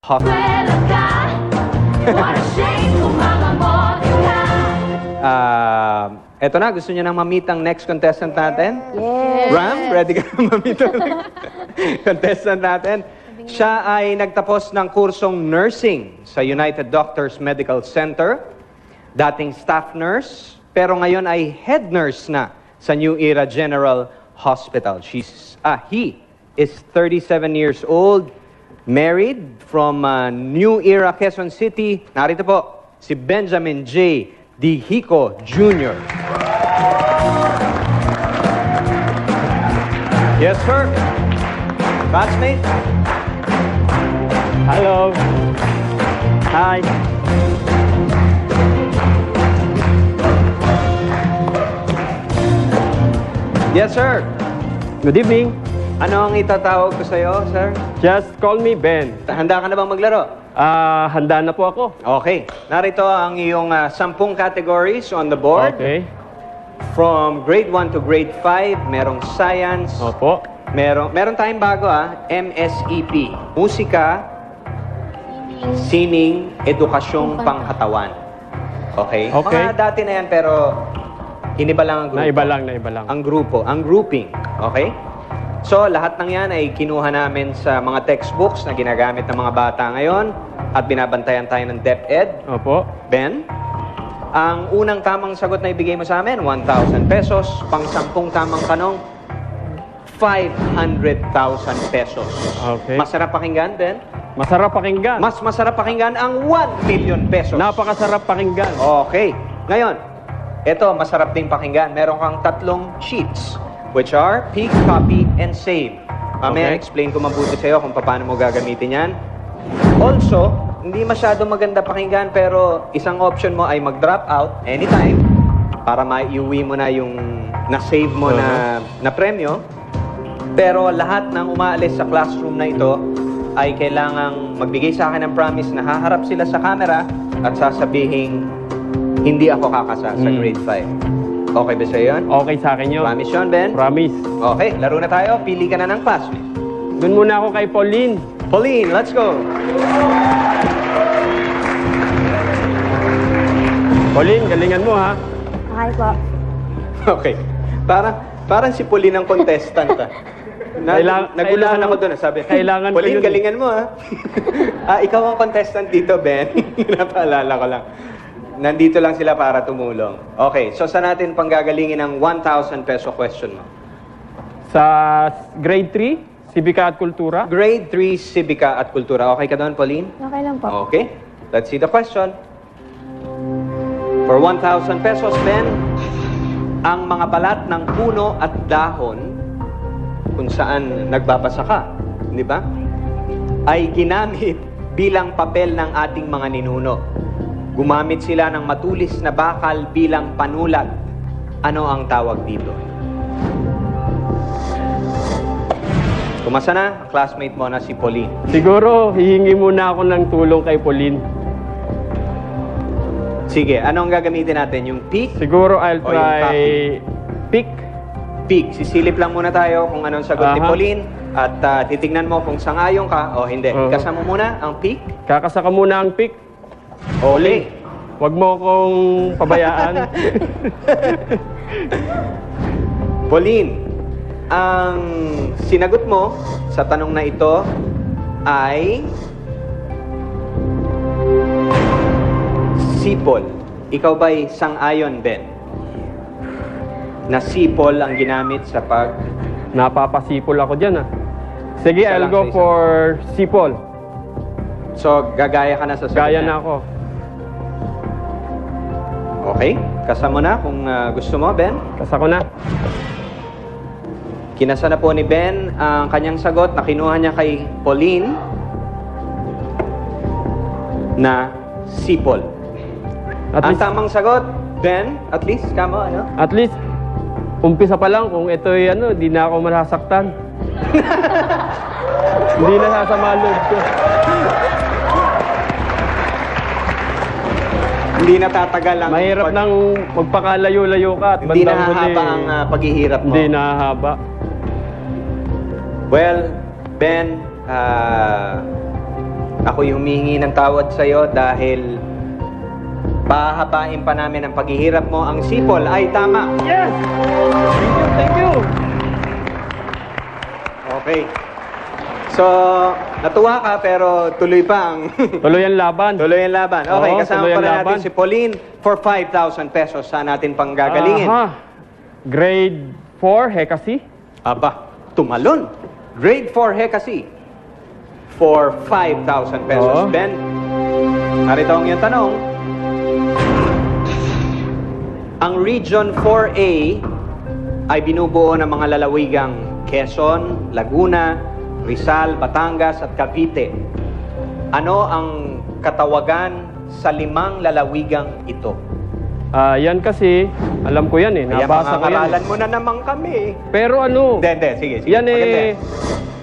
Eto na, gusto niyo nang ma-meet ang next contestant natin? Yes. Ram, ready ka na ma-meet ang contestant natin? Siya ay nagtapos ng kursong nursing sa United Doctors Medical Center, dating staff nurse, pero ngayon ay head nurse na sa New Era General Hospital. He is 37 years old, married from New Era, Quezon City. Narito po, si Benjamin J. Dihico Jr. Yes, sir. Batchmate. Hello. Hi. Yes, sir. Good evening. Ano ang itatawag ko sa'yo, sir? Just call me Ben. Handa ka na bang maglaro? Handa na po ako. Okay. Narito ang iyong 10 categories on the board. Okay. From grade 1 to grade 5, merong science. Opo. Meron tayong bago, MSEP. Musika, sining, edukasyong pangkatawan. Okay? Okay. Mga dati na yan, pero hiniba lang ang grupo. Naiba lang. Ang grupo, ang grouping. Okay? So, lahat ng yan ay kinuha namin sa mga textbooks na ginagamit ng mga bata ngayon at binabantayan tayo ng DepEd. Opo. Ben, ang unang tamang sagot na ibigay mo sa amin, 1,000 pesos. Pang 10 tamang tanong, 500,000 pesos. Okay. Masarap pakinggan, Ben? Masarap pakinggan. Mas masarap pakinggan ang 1 million pesos. Napakasarap pakinggan. Okay. Ngayon, ito, masarap ding pakinggan. Meron kang 3 sheets, which are pick, copy, and save. Mamaya, Okay. explain ko mabuti sa'yo kung paano mo gagamitin yan. Also, hindi masyado maganda pakinggan, pero isang option mo ay mag-drop out anytime para maiuwi mo na yung na-save mo na premyo. Pero lahat ng umaalis sa classroom na ito ay kailangang magbigay sa akin ng promise na haharap sila sa camera at sasabihin, hindi ako kakasa sa grade 5. Okay ba sa'yo yun? Okay sa akin yun. Promise yun, Ben? Promise. Okay, laro na tayo. Pili ka na ng classmate. Doon muna ako kay Pauline. Pauline, let's go! Pauline, galingan mo ha. Okay po. Okay. Parang si Pauline ang contestant, naguluhan ako doon. Sabi, kailangan ko Pauline, yun. galingan mo, ha? Ikaw ang contestant dito, Ben. Napaalala ko lang. Nandito lang sila para tumulong. Okay, so saan natin panggagalingin ang 1,000 peso question mo? Sa grade 3, Sibika at Kultura. Grade 3, Sibika at Kultura. Okay ka doon, Pauline? Okay lang po. Okay, let's see the question. For 1,000 pesos, Ben, ang mga balat ng puno at dahon kung saan nagbabasa ka, di ba? Ay ginamit bilang papel ng ating mga ninuno. Gumamit sila ng matulis na bakal bilang panulat. Ano ang tawag dito? Kumasa na, classmate mo na si Pauline. Siguro, hihingi muna ako ng tulong kay Pauline. Sige, ano ang gagamitin natin? Yung pick? Siguro, I'll O yung try pick. Pick. Sisilip lang muna tayo kung anong sagot ni Aha. Pauline at titignan mo kung sangayon ka o hindi. Ikasa mo muna ang pick. Kakasa ka muna ang pick. Okay. Huwag mo akong pabayaan. Pauline, ang sinagot mo sa tanong na ito ay sipol. Ikaw ba'y sang-ayon, Ben? Na sipol ang ginamit sa pag... Napapasipol ako dyan Sige, Isa I'll lang go sa isa. for sipol. So, gagaya ka na sa sagot Gaya niya. na ako. Okay. Kasa mo na kung gusto mo, Ben. Kasa ko na. Kinasa na po ni Ben ang kanyang sagot na kinuha niya kay Pauline na sipol. At Ang least, tamang sagot, Ben, at least, kamo, ano? at least, umpisa pa lang kung ito'y di na ako masasaktan. Hindi na sasama loob ko. Hindi natatagal ang... Mahirap nang magpakalayo-layo ka at Hindi bandang huli, nahahaba ang paghihirap mo. Hindi nahahaba. Well, Ben, Ako'y humihingi ng tawad sa'yo dahil pahabain pa namin ang paghihirap mo. Ang sipol ay tama. Yes! Thank you, thank you. Okay. So, natuwa ka pero tuloy pa ang Tuloy ang laban. tuloy ang laban. Okay, Oo, kasama tuloy pa ang rin natin laban. si Pauline for 5,000 pesos sa natin pang gagalingin. Aha. Grade 4, Hekasi. Aba, tumalon. Grade 4 Hekasi for 5,000 pesos. Oo. Ben, narito ang iyong tanong. Ang Region 4A ay binubuo ng mga lalawigang Quezon, Laguna, Rizal, Batangas at Cavite. Ano ang katawagan sa 5 lalawigang ito? Yan kasi, alam ko yan eh. Kaya Nabasa ko yan. pangangaralan mo na naman kami. Pero ano, Hindi, sige. yan maganda. eh,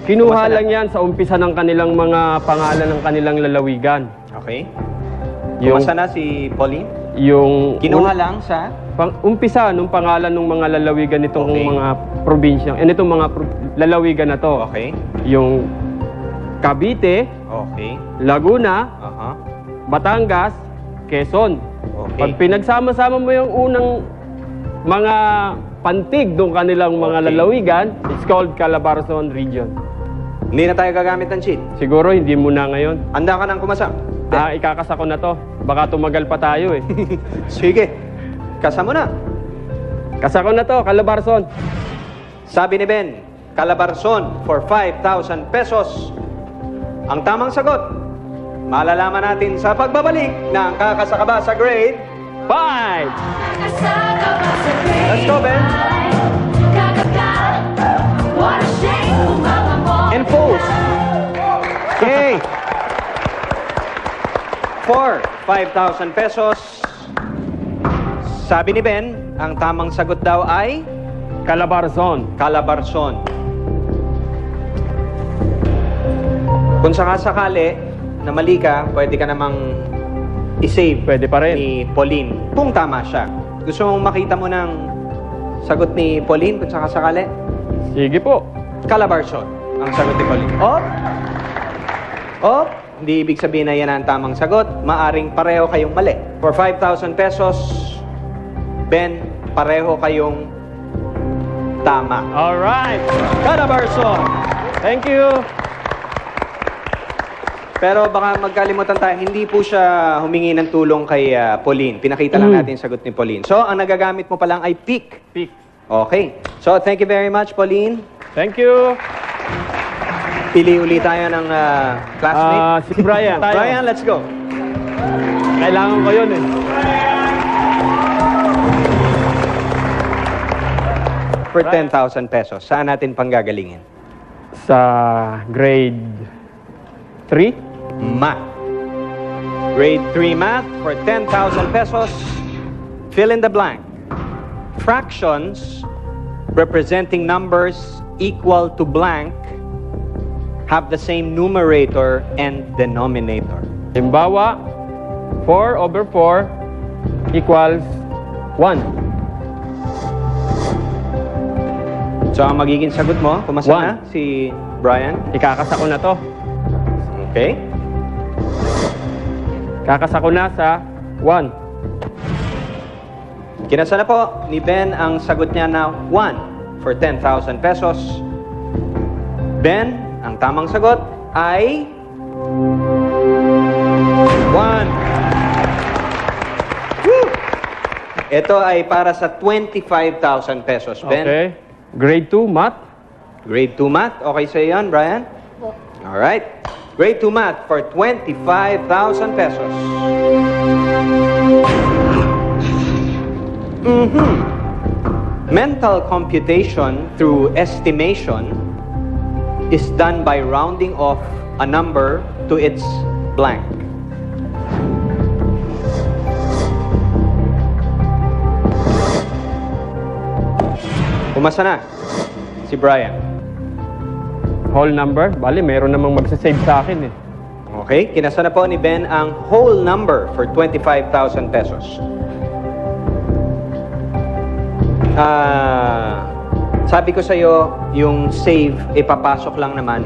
kinuha Basta lang yan sa umpisa ng kanilang mga pangalan ng kanilang lalawigan. Okay. Yung, Kumasa na si Pauline? yung Kinuha lang sa... umpisa nung pangalan ng mga lalawigan nitong Okay. mga probinsyang, nitong mga lalawigan na to. Okay. Yung Cavite, Okay. Laguna, Aha. Batangas, Quezon. Okay. Pag pinagsama-sama mo yung unang mga pantig ng kanilang mga Okay. lalawigan, it's called Calabarzon Region. Hindi na tayo gagamit ng cheat. Siguro hindi mo na ngayon. Handa ka ng kumasa? Ikakasa ko na to. Baka tumagal pa tayo eh. Sige. Kasa mo na. Kasa ko na to, Calabarzon. Sabi ni Ben, Calabarzon for 5,000 pesos. Ang tamang sagot, malalaman natin sa pagbabalik ng Kakasakaba sa Grade 5. Let's go, Ben. And pose. Okay. For 5,000 pesos. Sabi ni Ben, ang tamang sagot daw ay Calabarzon. Calabarzon. Kung sakasakali na mali ka, pwede ka namang i-save Pwede pa rin. ni Pauline kung tama siya. Gusto mong makita mo ng sagot ni Pauline kung sakasakali? Sige po. Calabarzon ang sagot ni Pauline. Oh, hindi ibig sabihin na yan ang tamang sagot. Maaring pareho kayong mali. For 5,000 pesos, Ben, pareho kayong tama. Alright. Calabarzon! Thank you. Pero baka magkalimutan tayo, hindi po siya humingi ng tulong kay Pauline. Pinakita lang natin yung sagot ni Pauline. So, ang nagagamit mo pa lang ay pick. Pick. Okay. So, thank you very much, Pauline. Thank you. Pili ulit tayo ng classmate. Si Brian. Tayo. Brian, let's go. Kailangan ko yun eh. For 10,000 pesos, saan natin panggagalingin? Sa grade 3. Math. Grade 3 math for 10,000 pesos. Fill in the blank. Fractions representing numbers equal to blank have the same numerator and denominator. Halimbawa, 4 over 4 equals 1. So, ang magiging sagot mo, kumasa One. na si Brian. Ikakasa ko na to. Okay. Kakasa ko na sa 1. Kinasa na po ni Ben ang sagot niya na 1 for 10,000 pesos. Ben, ang tamang sagot ay 1. Woo! Ito ay para sa 25,000 pesos, Ben. Okay. Grade 2, math. Grade 2 math. Okay sa'yo yan, Brian? Alright. Grade 2 math for 25,000 pesos. Mental computation through estimation is done by rounding off a number to its blank. Umasa na si Brian. Whole number. Bali, meron namang magsasave sa akin eh. Okay, kinasa na po ni Ben ang whole number for 25,000 pesos. Sabi ko sa'yo, yung save, ipapasok lang naman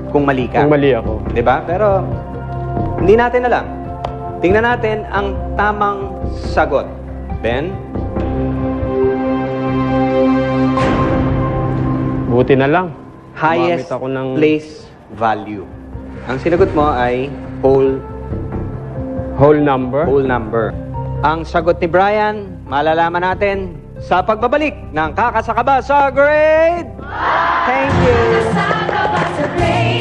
kung mali ka. Kung mali ako. 'Di ba? Pero Hindi natin alam. Tingnan natin ang tamang sagot. Ben? Buti na lang. Highest Gumamit ako ng- place value. Ang sinagot mo ay whole Whole number. number. Ang sagot ni Brian, malalaman natin sa pagbabalik ng Kakasakaba sa Grade. Thank you. Sa grade.